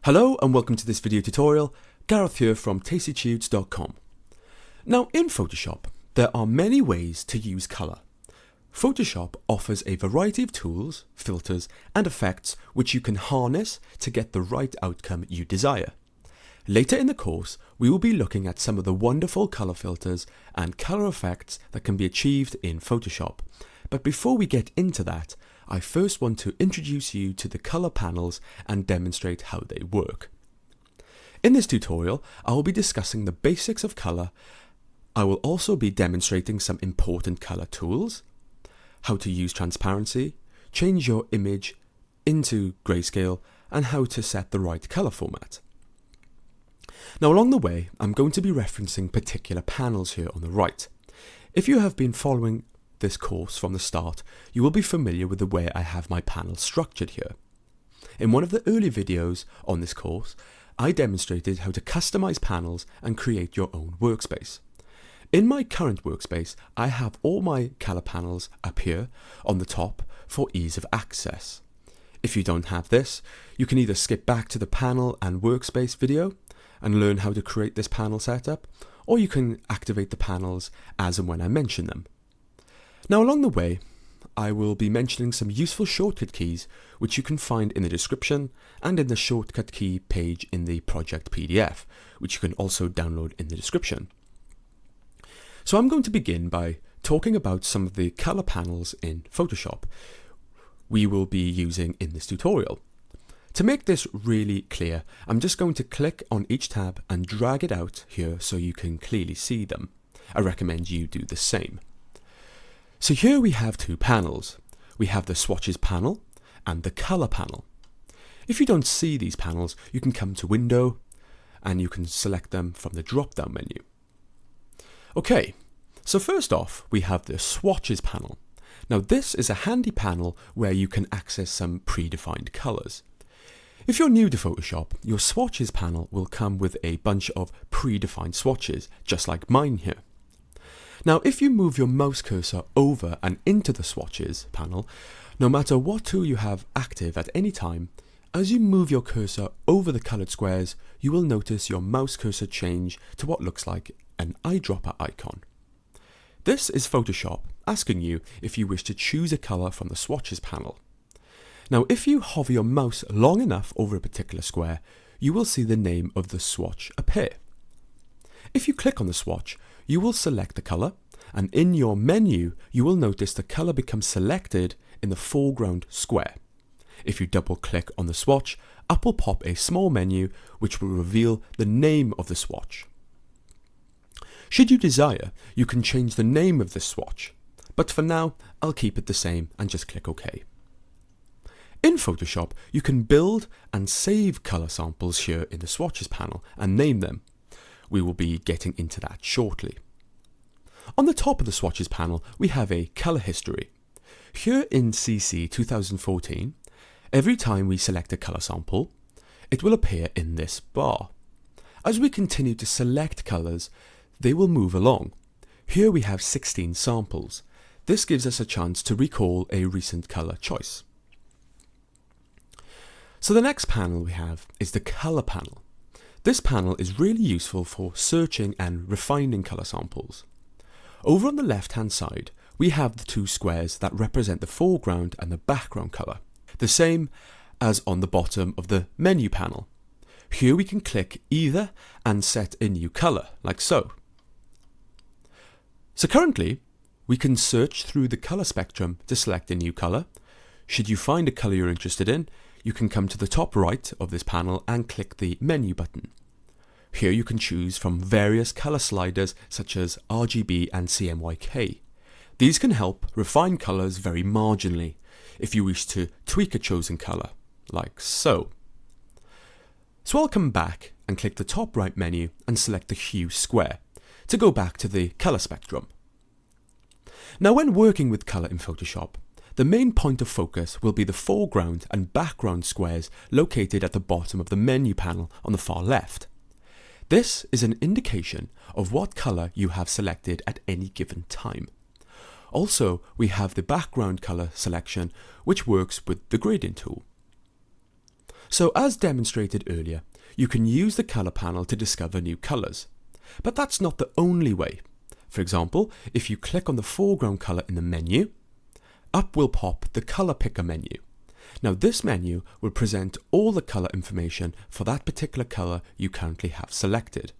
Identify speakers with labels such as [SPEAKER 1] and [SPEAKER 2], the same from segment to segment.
[SPEAKER 1] Hello and welcome to this video tutorial. Gareth here from tastytudes.com. Now in Photoshop, there are many ways to use colour. Photoshop offers a variety of tools, filters and effects which you can harness to get the right outcome you desire. Later in the course, we will be looking at some of the wonderful colour filters and colour effects that can be achieved in Photoshop. But before we get into that, I first want to introduce you to the colour panels and demonstrate how they work. In this tutorial, I will be discussing the basics of colour. I will also be demonstrating some important colour tools, how to use transparency, change your image into grayscale, and how to set the right colour format. Now along the way, I'm going to be referencing particular panels here on the right. If you have been following this course from the start, you will be familiar with the way I have my panels structured here. In one of the early videos on this course, I demonstrated how to customize panels and create your own workspace. In my current workspace, I have all my color panels up here on the top for ease of access. If you don't have this, you can either skip back to the panel and workspace video and learn how to create this panel setup, or you can activate the panels as and when I mention them. Now along the way, I will be mentioning some useful shortcut keys which you can find in the description and in the shortcut key page in the project PDF, which you can also download in the description. So I'm going to begin by talking about some of the color panels in Photoshop we will be using in this tutorial. To make this really clear, I'm just going to click on each tab and drag it out here so you can clearly see them. I recommend you do the same. So here we have two panels. We have the swatches panel and the color panel. If you don't see these panels, you can come to Window and you can select them from the drop-down menu. Okay, so first off, we have the swatches panel. Now this is a handy panel where you can access some predefined colors. If you're new to Photoshop, your swatches panel will come with a bunch of predefined swatches, just like mine here. Now if you move your mouse cursor over and into the swatches panel, no matter what tool you have active at any time, as you move your cursor over the coloured squares, you will notice your mouse cursor change to what looks like an eyedropper icon. This is Photoshop asking you if you wish to choose a colour from the swatches panel. Now if you hover your mouse long enough over a particular square, you will see the name of the swatch appear. If you click on the swatch, you will select the colour, and in your menu you will notice the colour becomes selected in the foreground square. If you double click on the swatch, up will pop a small menu which will reveal the name of the swatch. Should you desire, you can change the name of this swatch, but for now I'll keep it the same and just click OK. In Photoshop, you can build and save colour samples here in the swatches panel and name them. We will be getting into that shortly. On the top of the swatches panel, we have a colour history. Here in CC 2014, every time we select a colour sample, it will appear in this bar. As we continue to select colours, they will move along. Here we have 16 samples. This gives us a chance to recall a recent colour choice. So the next panel we have is the colour panel. This panel is really useful for searching and refining colour samples. Over on the left hand side, we have the two squares that represent the foreground and the background colour, the same as on the bottom of the menu panel. Here we can click either and set a new colour, like so. So currently, we can search through the colour spectrum to select a new colour. Should you find a colour you're interested in, you can come to the top right of this panel and click the menu button. Here you can choose from various colour sliders such as RGB and CMYK. These can help refine colours very marginally if you wish to tweak a chosen colour, like so. So I'll come back and click the top right menu and select the hue square to go back to the colour spectrum. Now when working with colour in Photoshop, the main point of focus will be the foreground and background squares located at the bottom of the menu panel on the far left. This is an indication of what colour you have selected at any given time. Also, we have the background color selection, which works with the gradient tool. So as demonstrated earlier, you can use the color panel to discover new colors. But that's not the only way. For example, if you click on the foreground color in the menu, up will pop the color picker menu. Now this menu will present all the color information for that particular color you currently have selected.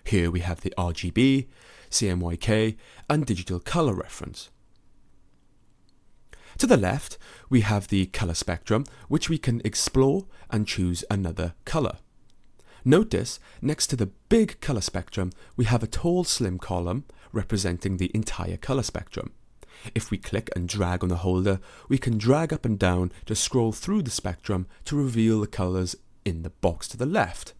[SPEAKER 1] Here we have the RGB, CMYK, and digital color reference. To the left, we have the color spectrum, which we can explore and choose another color. Notice, next to the big color spectrum, we have a tall, slim column representing the entire color spectrum. If we click and drag on the holder, we can drag up and down to scroll through the spectrum to reveal the colors in the box to the left.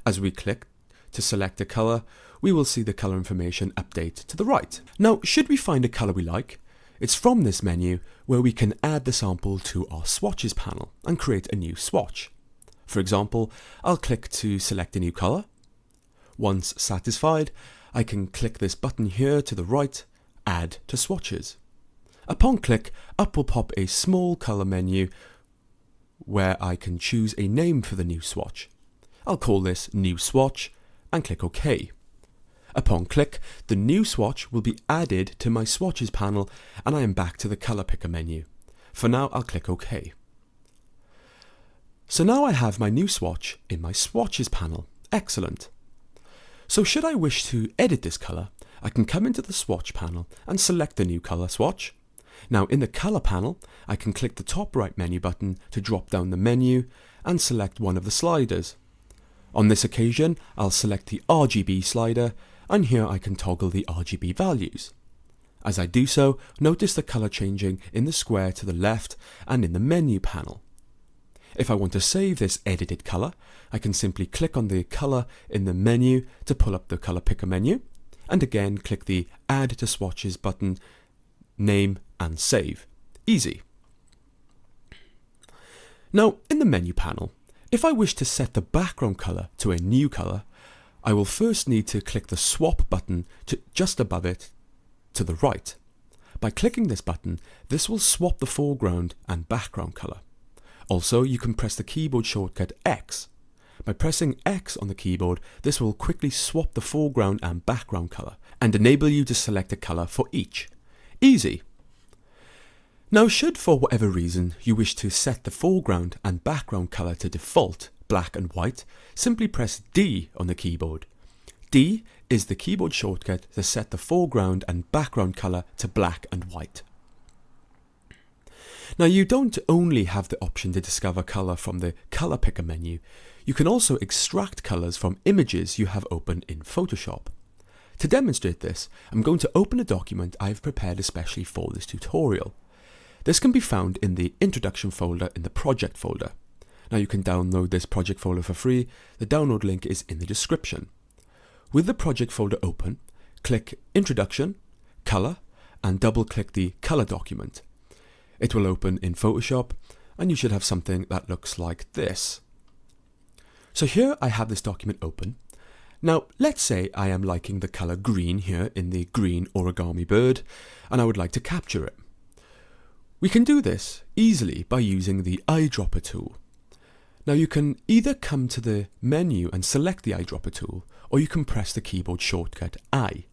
[SPEAKER 1] As we click to select a color, we will see the color information update to the right. Now, should we find a color we like, it's from this menu where we can add the sample to our swatches panel and create a new swatch. For example, I'll click to select a new color. Once satisfied, I can click this button here to the right, Add to Swatches. Upon click, up will pop a small color menu where I can choose a name for the new swatch. I'll call this New Swatch and click OK. Upon click, the new swatch will be added to my swatches panel and I am back to the color picker menu. For now, I'll click OK. So now I have my new swatch in my swatches panel. Excellent. So should I wish to edit this color, I can come into the swatch panel and select the new color swatch. Now in the color panel, I can click the top right menu button to drop down the menu and select one of the sliders. On this occasion, I'll select the RGB slider, and here I can toggle the RGB values. As I do so, notice the color changing in the square to the left and in the menu panel. If I want to save this edited color, I can simply click on the color in the menu to pull up the color picker menu, and again click the Add to Swatches button, name and save. Easy. Now in the menu panel, if I wish to set the background color to a new color, I will first need to click the swap button just above it to the right. By clicking this button, this will swap the foreground and background color. Also, you can press the keyboard shortcut X. By pressing X on the keyboard, this will quickly swap the foreground and background color and enable you to select a color for each. Easy. Now, should for whatever reason you wish to set the foreground and background color to default, black and white, simply press D on the keyboard. D is the keyboard shortcut to set the foreground and background color to black and white. Now, you don't only have the option to discover color from the color picker menu, you can also extract colors from images you have open in Photoshop. To demonstrate this, I'm going to open a document I've prepared especially for this tutorial. This can be found in the Introduction folder in the Project folder. Now you can download this project folder for free. The download link is in the description. With the project folder open, click Introduction, Color, and double-click the color document. It will open in Photoshop, and you should have something that looks like this. So here I have this document open. Now let's say I am liking the color green here in the green origami bird, and I would like to capture it. We can do this easily by using the eyedropper tool. Now you can either come to the menu and select the eyedropper tool, or you can press the keyboard shortcut I.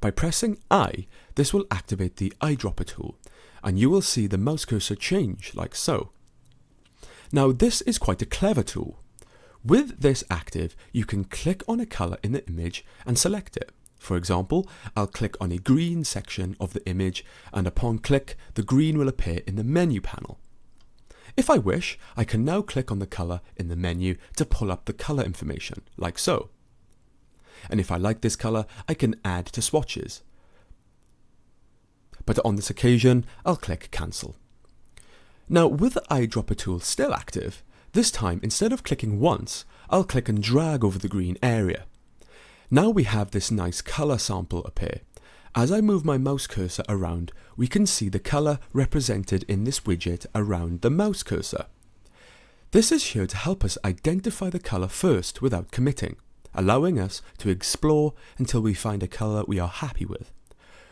[SPEAKER 1] By pressing I, this will activate the eyedropper tool, and you will see the mouse cursor change like so. Now this is quite a clever tool. With this active, you can click on a color in the image and select it. For example, I'll click on a green section of the image, and upon click, the green will appear in the menu panel. If I wish, I can now click on the color in the menu to pull up the color information, like so. And if I like this color, I can add to swatches. But on this occasion, I'll click cancel. Now with the eyedropper tool still active, this time instead of clicking once, I'll click and drag over the green area. Now we have this nice color sample appear. As I move my mouse cursor around, we can see the color represented in this widget around the mouse cursor. This is here to help us identify the color first without committing, allowing us to explore until we find a color we are happy with.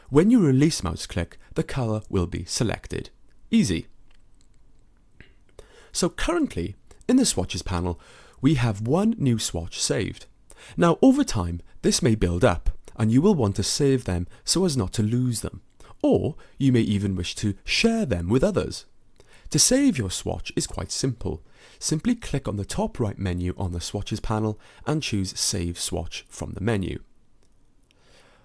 [SPEAKER 1] When you release mouse click, the colour will be selected. Easy. So currently, in the swatches panel, we have one new swatch saved. Now over time, this may build up, and you will want to save them so as not to lose them. Or you may even wish to share them with others. To save your swatch is quite simple. Simply click on the top right menu on the swatches panel and choose Save Swatch from the menu.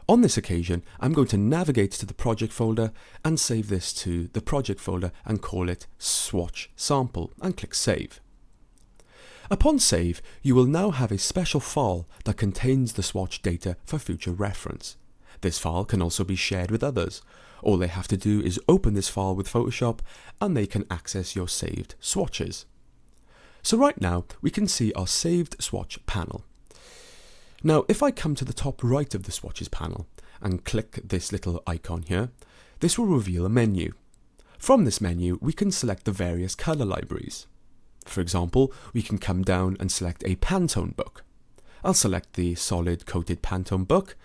[SPEAKER 1] On this occasion, I'm going to navigate to the project folder and save this to the project folder and call it Swatch Sample and click Save. Upon save, you will now have a special file that contains the swatch data for future reference. This file can also be shared with others. All they have to do is open this file with Photoshop and they can access your saved swatches. So right now, we can see our saved swatch panel. Now, if I come to the top right of the swatches panel and click this little icon here, this will reveal a menu. From this menu, we can select the various color libraries. For example, we can come down and select a Pantone book. I'll select the solid coated Pantone book.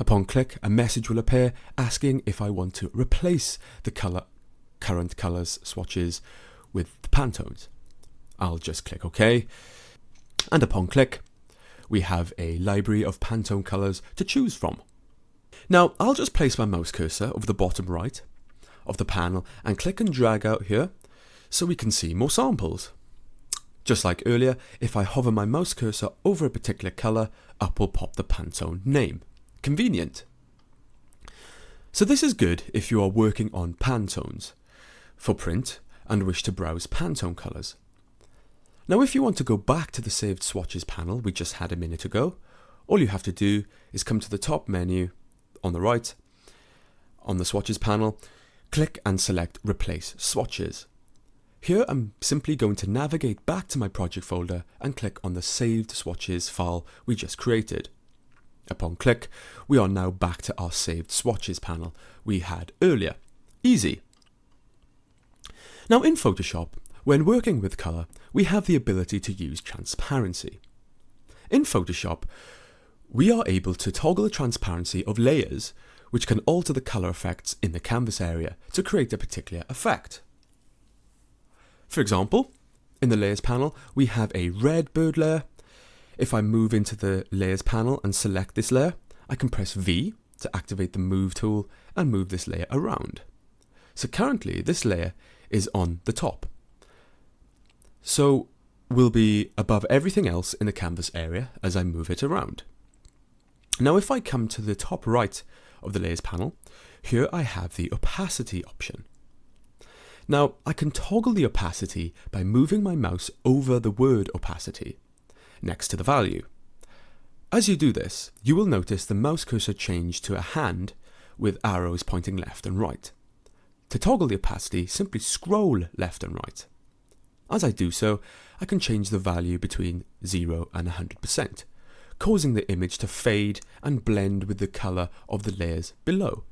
[SPEAKER 1] Upon click, a message will appear asking if I want to replace the current colors swatches with the Pantones. I'll just click OK. And upon click, we have a library of Pantone colors to choose from. Now, I'll just place my mouse cursor over the bottom right of the panel and click and drag out here so we can see more samples. Just like earlier, if I hover my mouse cursor over a particular color, up will pop the Pantone name. Convenient. So this is good if you are working on Pantones for print and wish to browse Pantone colors. Now if you want to go back to the saved swatches panel we just had a minute ago, all you have to do is come to the top menu on the right on the swatches panel, click and select Replace Swatches. Here I'm simply going to navigate back to my project folder and click on the saved swatches file we just created. Upon click, we are now back to our saved swatches panel we had earlier. Easy. Now in Photoshop, when working with colour, we have the ability to use transparency. In Photoshop, we are able to toggle the transparency of layers, which can alter the colour effects in the canvas area to create a particular effect. For example, in the Layers panel, we have a red bird layer. If I move into the Layers panel and select this layer, I can press V to activate the Move tool and move this layer around. So currently, this layer is on the top. So will be above everything else in the canvas area as I move it around. Now if I come to the top right of the Layers panel, here I have the opacity option. Now I can toggle the opacity by moving my mouse over the word opacity next to the value. As you do this, you will notice the mouse cursor change to a hand with arrows pointing left and right. To toggle the opacity, simply scroll left and right. As I do so, I can change the value between 0 and 100%, causing the image to fade and blend with the colour of the layers below.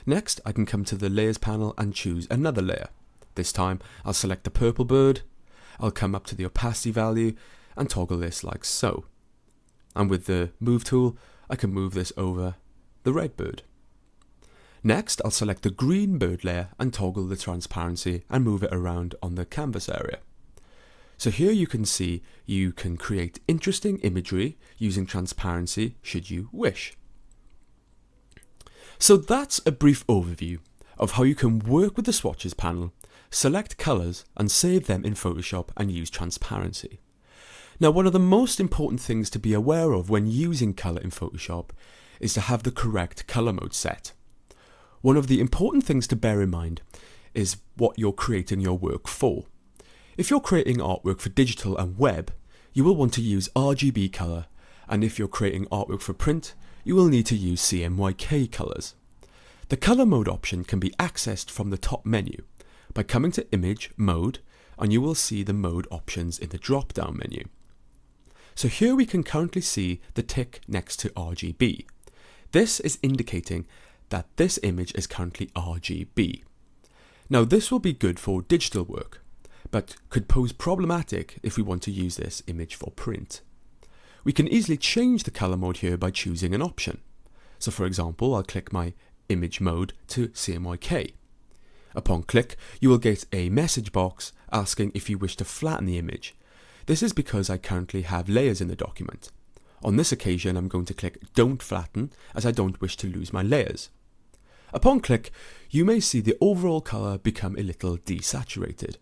[SPEAKER 1] Next, I can come to the Layers panel and choose another layer. This time, I'll select the purple bird, I'll come up to the opacity value and toggle this like so. And with the Move tool, I can move this over the red bird. Next, I'll select the green bird layer and toggle the transparency and move it around on the canvas area. So here you can see you can create interesting imagery using transparency should you wish. So that's a brief overview of how you can work with the swatches panel, select colours and save them in Photoshop and use transparency. Now one of the most important things to be aware of when using colour in Photoshop is to have the correct colour mode set. One of the important things to bear in mind is what you're creating your work for. If you're creating artwork for digital and web, you will want to use RGB colour, and if you're creating artwork for print, you will need to use CMYK colours. The colour mode option can be accessed from the top menu by coming to Image, Mode, and you will see the mode options in the drop-down menu. So here we can currently see the tick next to RGB. This is indicating that this image is currently RGB. Now this will be good for digital work, but could pose problematic if we want to use this image for print. We can easily change the color mode here by choosing an option. So for example, I'll click my image mode to CMYK. Upon click, you will get a message box asking if you wish to flatten the image. This is because I currently have layers in the document. On this occasion, I'm going to click Don't Flatten, as I don't wish to lose my layers. Upon click, you may see the overall colour become a little desaturated.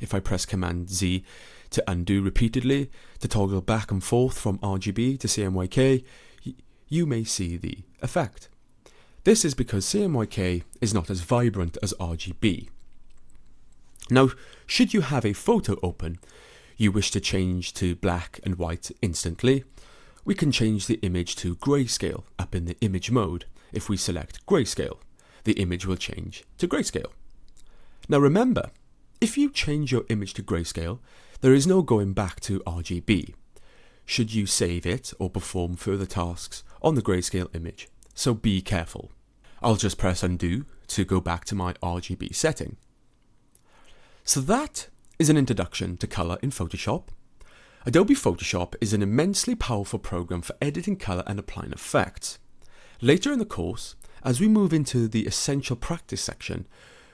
[SPEAKER 1] If I press Command Z to undo repeatedly, to toggle back and forth from RGB to CMYK, you may see the effect. This is because CMYK is not as vibrant as RGB. Now, should you have a photo open, you wish to change to black and white instantly, we can change the image to grayscale up in the image mode. If we select grayscale, the image will change to grayscale. Now remember, if you change your image to grayscale, there is no going back to RGB, should you save it or perform further tasks on the grayscale image, so be careful. I'll just press undo to go back to my RGB setting. So that is an introduction to colour in Photoshop. Adobe Photoshop is an immensely powerful program for editing colour and applying effects. Later in the course, as we move into the essential practice section,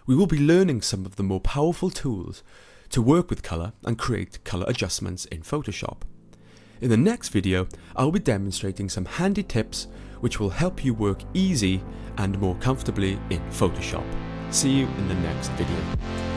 [SPEAKER 1] we will be learning some of the more powerful tools to work with colour and create colour adjustments in Photoshop. In the next video, I'll be demonstrating some handy tips which will help you work easy and more comfortably in Photoshop. See you in the next video.